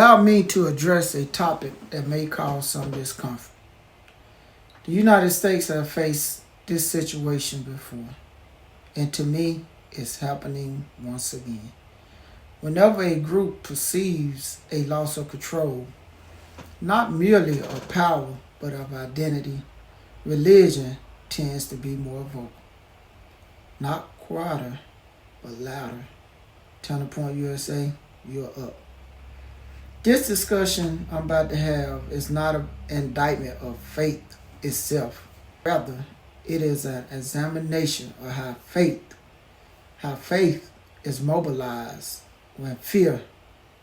Allow me to address a topic that may cause some discomfort. The United States have faced this situation before, and to me, it's happening once again. Whenever a group perceives a loss of control, not merely of power, but of identity, religion tends to be more vocal. Not quieter, but louder. Turning Point USA, you're up. This discussion I'm about to have is not an indictment of faith itself. Rather, it is an examination of how faith is mobilized when fear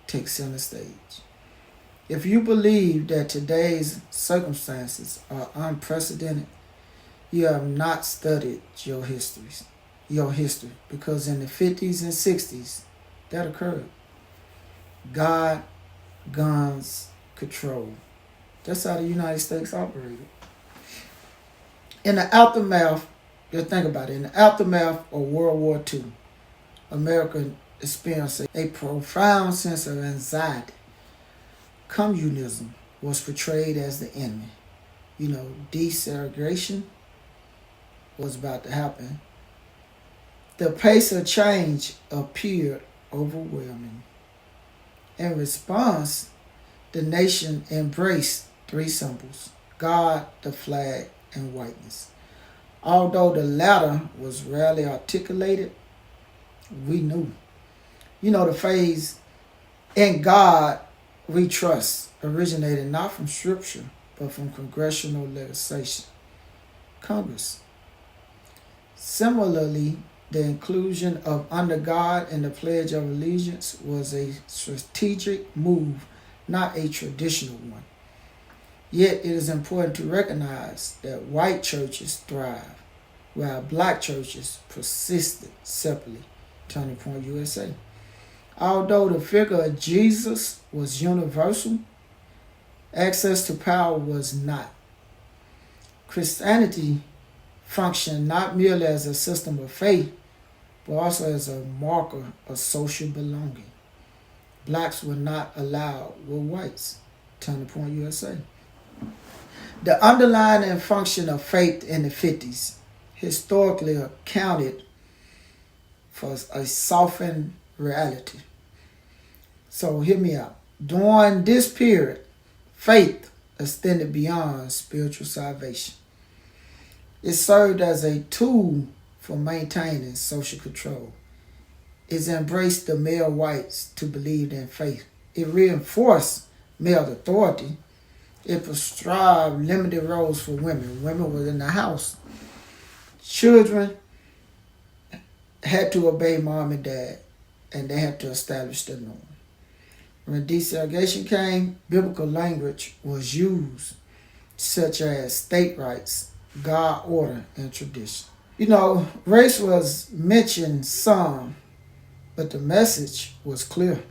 takes center stage. If you believe that today's circumstances are unprecedented, you have not studied your history, because in the 50s and 60s, that occurred. God, guns, control. That's how the United States operated. In the aftermath, just think about it, in the aftermath of World War II, America experienced a profound sense of anxiety. Communism was portrayed as the enemy. Desegregation was about to happen. The pace of change appeared overwhelming. In response, the nation embraced three symbols: God, the flag, and whiteness. Although the latter was rarely articulated, we knew. The phrase, "In God we trust," originated not from scripture, but from congressional legislation. Congress. Similarly, the inclusion of "under God" in the Pledge of Allegiance was a strategic move, not a traditional one. Yet it is important to recognize that white churches thrive, while black churches persisted separately. Turning Point USA. Although the figure of Jesus was universal, access to power was not. Christianity functioned not merely as a system of faith, but also as a marker of social belonging. Blacks were not allowed with whites. Turning Point USA. The underlying function of faith in the 50s historically accounted for a softened reality. So hear me out. During this period, faith extended beyond spiritual salvation. It served as a tool for maintaining social control. It embraced the male whites to believe in faith. It reinforced male authority. It prescribed limited roles for women. Women were in the house. Children had to obey mom and dad, and they had to establish the norm. When desegregation came, biblical language was used, such as state rights, God order, and tradition. Race was mentioned some, but the message was clear.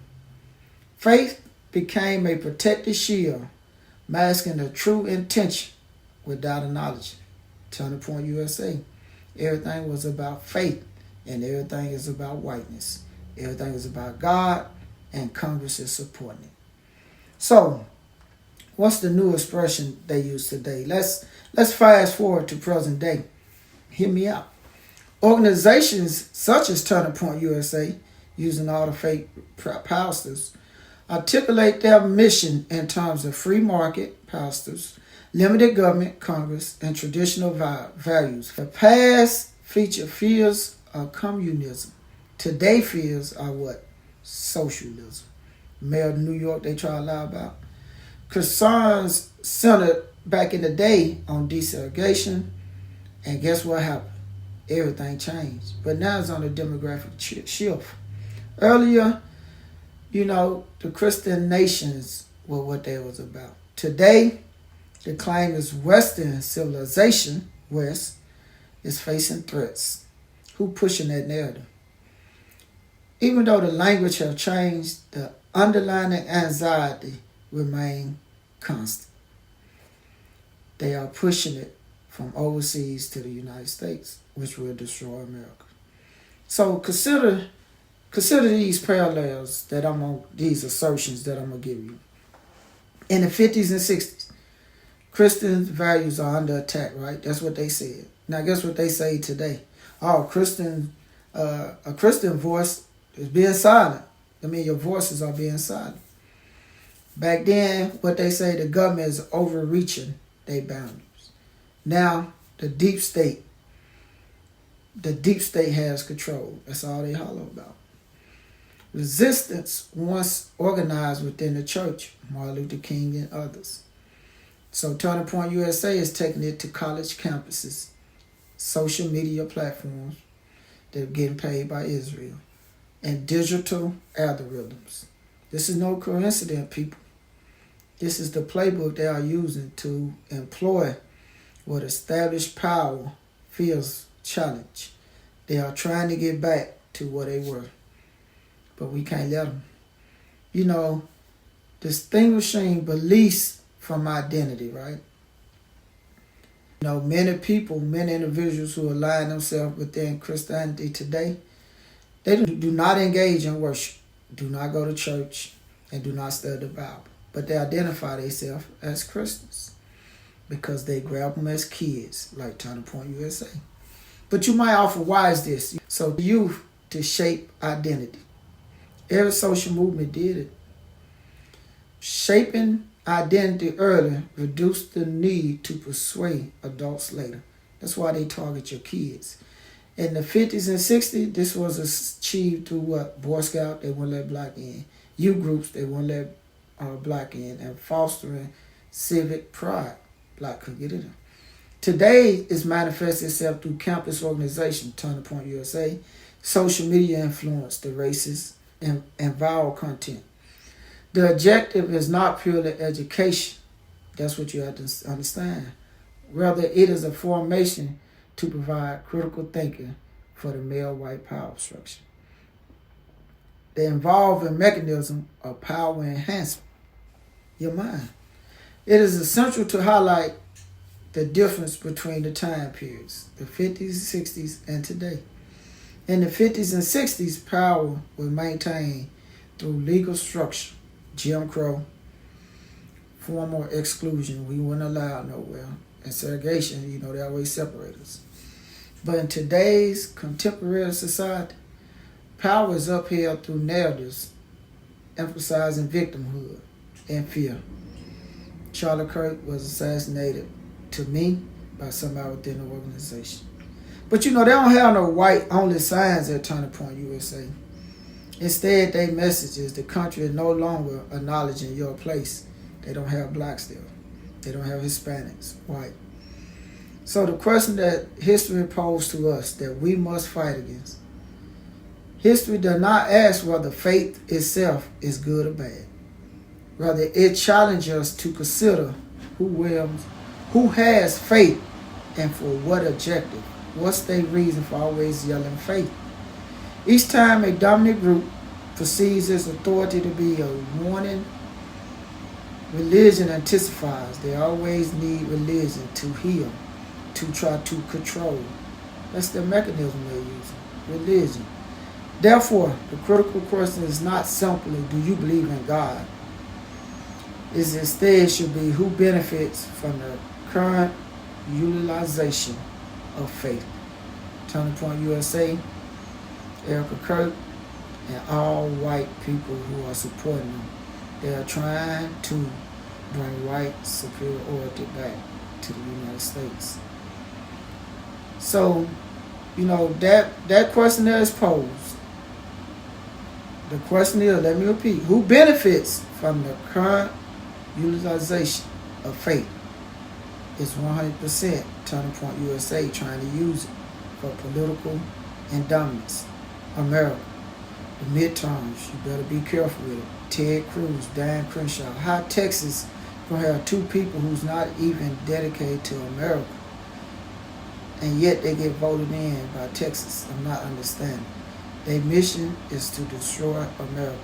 Faith became a protective shield, masking the true intention without acknowledging. Turning Point USA. Everything was about faith, and everything is about whiteness. Everything is about God, and Congress is supporting it. So, what's the new expression they use today? Let's fast forward to present day. Hear me out. Organizations such as Turning Point USA, using all the fake pastors, articulate their mission in terms of free market pastors, limited government, Congress, and traditional values. The past featured fears of communism. Today fears are what? Socialism. Mayor of New York, they try to lie about. Concerns centered back in the day on desegregation, and guess what happened? Everything changed. But now it's on a demographic shift. Earlier, the Christian nations were what they was about. Today, the claim is Western civilization, West, is facing threats. Who pushing that narrative? Even though the language have changed, the underlying anxiety remain constant. They are pushing it from overseas to the United States, which will destroy America. So consider Consider these parallels these assertions that I'm gonna give you. In the 50s and 60s, Christian values are under attack, right? That's what they said. Now, guess what they say today? Oh, a Christian voice is being silent. I mean, your voices are being silent. Back then, what they say, the government is overreaching their boundaries. Now, the deep state has control. That's all they holler about. Resistance once organized within the church, Martin Luther King and others. So Turning Point USA is taking it to college campuses, social media platforms that are getting paid by Israel, and digital algorithms. This is no coincidence, people. This is the playbook they are using to employ what established power feels challenged. They are trying to get back to where they were, but we can't let them. Distinguishing beliefs from identity, right? Many individuals who align themselves within Christianity today, they do not engage in worship, do not go to church, and do not study the Bible. But they identify themselves as Christians because they grab them as kids, like Turning Point USA. But you might offer, why is this? So the youth to shape identity. Every social movement did it. Shaping identity early reduced the need to persuade adults later. That's why they target your kids. In the 50s and 60s, this was achieved through what? Boy Scout, they wouldn't let black in. Youth groups, they wouldn't let black in. And fostering civic pride. Black could get in. Today, it's manifested itself through campus organization, Turning Point USA, social media influence, the racist and viral content. The objective is not purely education. That's what you have to understand. Rather, it is a formation to provide critical thinking for the male white power structure. The involving mechanism of power enhancement, your mind. It is essential to highlight the difference between the time periods, the 50s, 60s, and today. In the 50s and 60s, power was maintained through legal structure, Jim Crow, formal exclusion, we weren't allowed nowhere, and segregation, they always separate us. But in today's contemporary society, power is upheld through narratives emphasizing victimhood and fear. Charlie Kirk was assassinated, to me, by somebody within the organization. But they don't have no white-only signs at Turning Point USA. Instead, their message is the country is no longer acknowledging your place. They don't have blacks there. They don't have Hispanics, white. So the question that history posed to us that we must fight against. History does not ask whether faith itself is good or bad. Rather, it challenges us to consider who has faith and for what objective. What's their reason for always yelling faith? Each time a dominant group perceives its authority to be a warning, religion intensifies. They always need religion to heal, to try to control. That's the mechanism they're using, religion. Therefore, the critical question is not simply, do you believe in God? Instead should be, who benefits from the current utilization of faith? Turning Point USA, Erica Kirk, and all white people who are supporting them. They are trying to bring white superiority back to the United States. So, that question there is posed. The question is, let me repeat, who benefits from the current utilization of faith? It's 100% Turning Point USA trying to use it for political and dominance. America, the midterms, you better be careful with it. Ted Cruz, Dan Crenshaw. How Texas gonna have two people who's not even dedicated to America, and yet they get voted in by Texas? I'm not understanding. Their mission is to destroy America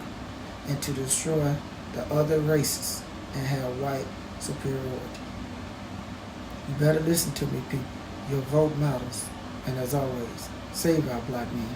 and to destroy the other races and have white superiority. You better listen to me, people. Your vote matters. And as always, save our black men.